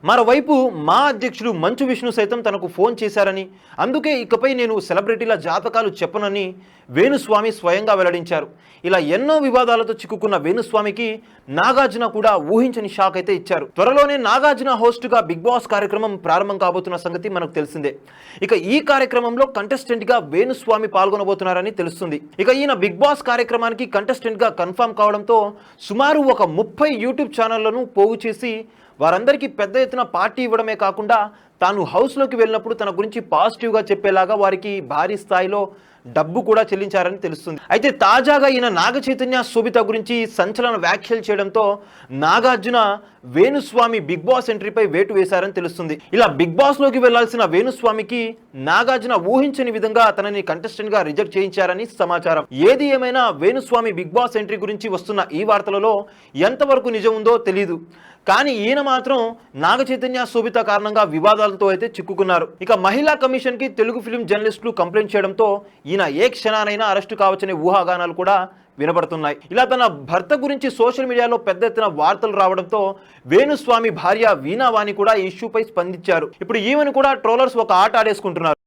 మరోవైపు మా అధ్యక్షుడు మంచు విష్ణు సైతం తనకు ఫోన్ చేశారని, అందుకే ఇకపై నేను సెలబ్రిటీల జాతకాలు చెప్పనని వేణుస్వామి స్వయంగా వెల్లడించారు. ఇలా ఎన్నో వివాదాలతో చిక్కుకున్న వేణుస్వామికి నాగార్జున కూడా ఊహించని షాక్ అయితే ఇచ్చారు. త్వరలోనే నాగార్జున హోస్ట్గా బిగ్ బాస్ కార్యక్రమం ప్రారంభం కాబోతున్న సంగతి మనకు తెలిసిందే. ఇక ఈ కార్యక్రమంలో కంటెస్టెంట్గా వేణుస్వామి పాల్గొనబోతున్నారని తెలుస్తుంది. ఇక ఈయన బిగ్ బాస్ కార్యక్రమానికి కంటెస్టెంట్గా కన్ఫర్మ్ కావడంతో సుమారు ఒక 30 యూట్యూబ్ ఛానళ్లను పోగు చేసి వారందరికీ పెద్ద ఎత్తున పార్టీ ఇవ్వడమే కాకుండా తాను హౌస్లోకి వెళ్ళినప్పుడు తన గురించి పాజిటివ్గా చెప్పేలాగా వారికి భారీ స్థాయిలో డబ్బు కూడా చెల్లించారని తెలుస్తుంది. అయితే తాజాగా ఈయన నాగ చైతన్య శోభిత గురించి సంచలన వ్యాఖ్యలు చేయడంతో నాగార్జున వేణుస్వామి బిగ్ బాస్ ఎంట్రీపై వేటు వేశారని తెలుస్తుంది. ఇలా బిగ్ బాస్ లోకి వెళ్లాల్సిన వేణుస్వామికి నాగార్జున ఊహించని విధంగా తనని కంటెస్టెంట్ గా రిజెక్ట్ చేయించారని సమాచారం. ఏది ఏమైనా వేణుస్వామి బిగ్ బాస్ ఎంట్రీ గురించి వస్తున్న ఈ వార్తలలో ఎంతవరకు నిజం ఉందో తెలియదు. కానీ ఈయన మాత్రం నాగ చైతన్య శోభిత కారణంగా వివాదాలతో అయితే చిక్కుకున్నారు. ఇక మహిళా కమిషన్ కి తెలుగు ఫిలిం జర్నలిస్టులు కంప్లైంట్ చేయడంతో ఈయన ఏ క్షణానైనా అరెస్టు కావచ్చనే ఊహాగానాలు కూడా వినబడుతున్నాయి. ఇలా తన భర్త గురించి సోషల్ మీడియాలో పెద్ద ఎత్తున వార్తలు రావడంతో వేణుస్వామి భార్య వీణావాణి కూడా ఈ ఇష్యూపై స్పందించారు. ఇప్పుడు ఈమెను కూడా ట్రోలర్స్ ఒక ఆట ఆడేసుకుంటున్నారు.